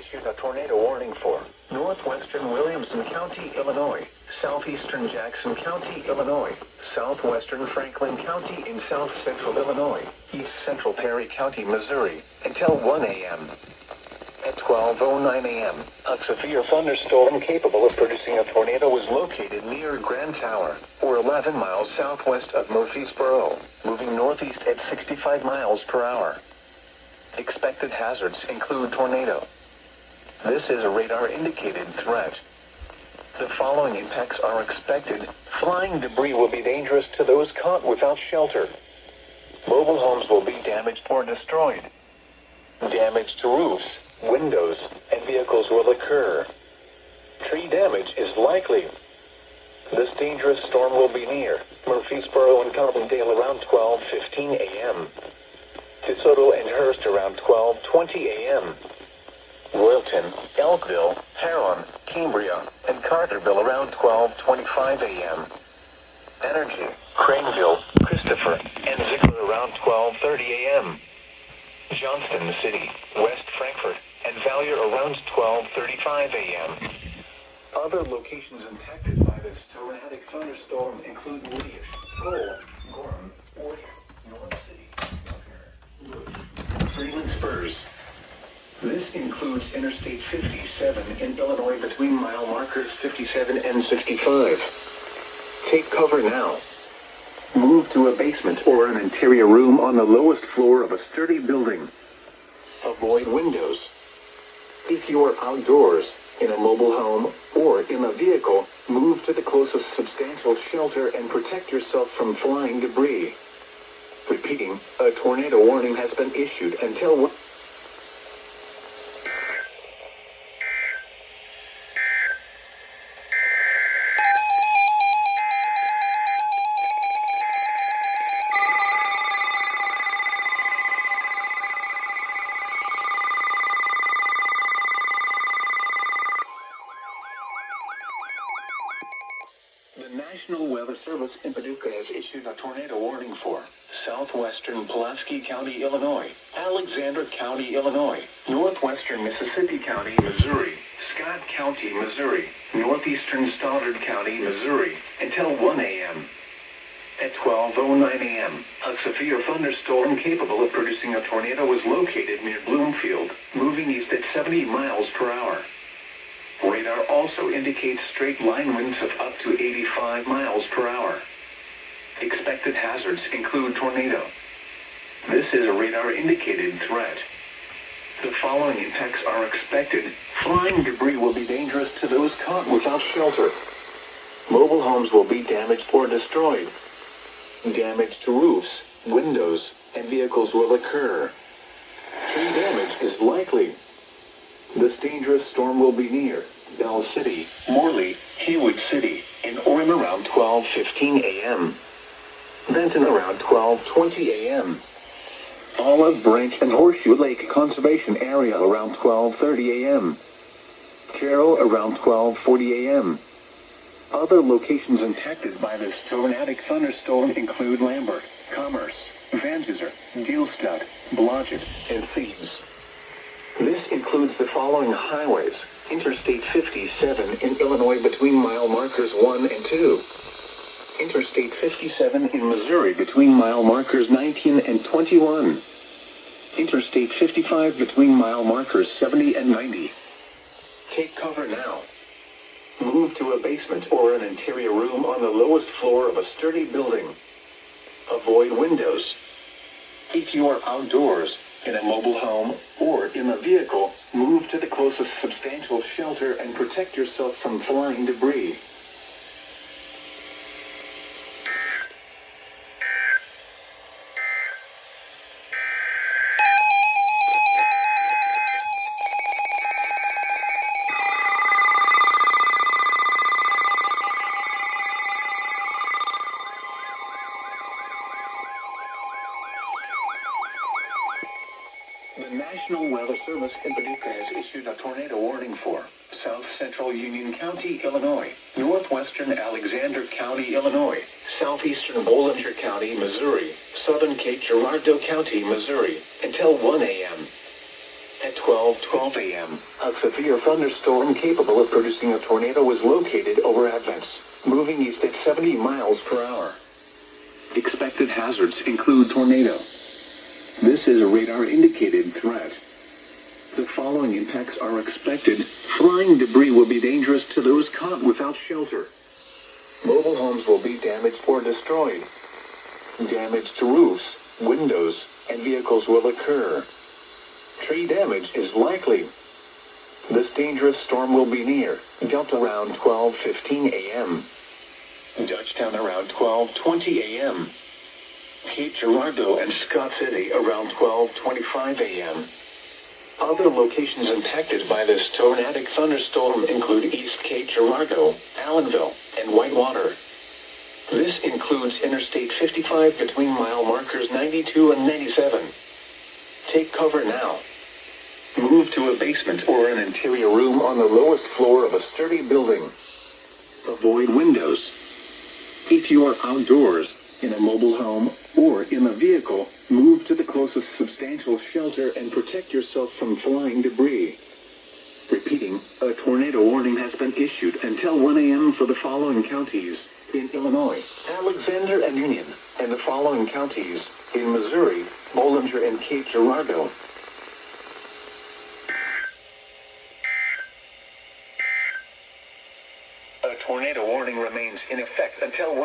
issued a tornado warning for northwestern Williamson County, Illinois, southeastern Jackson County, Illinois, southwestern Franklin County in south central Illinois, east central Perry County, Missouri, until 1 a.m. At 12:09 a.m., a severe thunderstorm capable of producing a tornado was located near Grand Tower, or 11 miles southwest of Murfreesboro, moving northeast at 65 miles per hour. Expected hazards include tornado. This is a radar-indicated threat. The following impacts are expected. Flying debris will be dangerous to those caught without shelter. Mobile homes will be damaged or destroyed. Damage to roofs, windows, and vehicles will occur. Tree damage is likely. This dangerous storm will be near Murfreesboro and Carbondale around 12:15 a.m. DeSoto and Hearst around 12:20 a.m. Royalton, Elkville, Heron, Cambria, and Carterville around 12:25 a.m. Energy, Craneville, Christopher, and Ziegler around 12:30 a.m. Johnston City, West Frankfort, and Valier around 12:35 a.m. Other locations impacted by this tornadic thunderstorm include Whittier, Cole, Gorham, Orchard, North City, Buckner, Freeland Spurs. This includes Interstate 57 in Illinois between mile markers 57 and 65. Take cover now. Move to a basement or an interior room on the lowest floor of a sturdy building. Avoid windows. If you are outdoors, in a mobile home, or in a vehicle, move to the closest substantial shelter and protect yourself from flying debris. Repeating, a tornado warning has been issued until The National Weather Service in Paducah has issued a tornado warning for southwestern Pulaski County, Illinois, Alexander County, Illinois, northwestern Mississippi County, Missouri, Scott County, Missouri, northeastern Stoddard County, Missouri, until 1 a.m. At 12:09 a.m., a severe thunderstorm capable of producing a tornado was located near Bloomfield, moving east at 70 miles per hour. Radar also indicates straight line winds of up to 85 miles per hour. Expected hazards include tornado. This is a radar-indicated threat. The following impacts are expected. Flying debris will be dangerous to those caught without shelter. Mobile homes will be damaged or destroyed. Damage to roofs, windows, and vehicles will occur. Tree damage is likely. This dangerous storm will be near Bell City, Morley, Haywood City, and Orem around 12:15 a.m. Benton around 12:20 a.m. Olive Branch and Horseshoe Lake Conservation Area around 12:30 a.m. Carroll around 12:40 a.m. Other locations impacted by this tornadic thunderstorm include Lambert, Commerce, Van Duzer, Gilstad, Blodgett, and Thebes. This includes the following highways: Interstate 57 in Illinois between mile markers 1 and 2. Interstate 57 in Missouri between mile markers 19 and 21. Interstate 55 between mile markers 70 and 90. Take cover now. Move to a basement or an interior room on the lowest floor of a sturdy building. Avoid windows. If you are outdoors, in a mobile home, or in a vehicle, move to the closest substantial shelter and protect yourself from flying debris. The National Weather Service in Paducah has issued a tornado warning for south central Union County, Illinois, northwestern Alexander County, Illinois, southeastern Bollinger County, Missouri, southern Cape Girardeau County, Missouri, until 1 a.m. At 12:12 a.m. A severe thunderstorm capable of producing a tornado was located over Advance, moving east at 70 miles per hour. Expected hazards include tornado. This is a radar-indicated threat. The following impacts are expected. Flying debris will be dangerous to those caught without shelter. Mobile homes will be damaged or destroyed. Damage to roofs, windows, and vehicles will occur. Tree damage is likely. This dangerous storm will be near Delta around 12:15 a.m. Dutchtown around 12:20 a.m. Cape Girardeau and Scott City around 12:25 a.m. Other locations impacted by this tornadic thunderstorm include East Cape Girardeau, Allenville, and Whitewater. This includes Interstate 55 between mile markers 92 and 97. Take cover now. Move to a basement or an interior room on the lowest floor of a sturdy building. Avoid windows. If you are outdoors, in a mobile home, or in a vehicle, move to the closest substantial shelter and protect yourself from flying debris. Repeating, a tornado warning has been issued until 1 a.m. for the following counties in Illinois, Alexander and Union, and the following counties in Missouri, Bollinger and Cape Girardeau. A tornado warning remains in effect until 1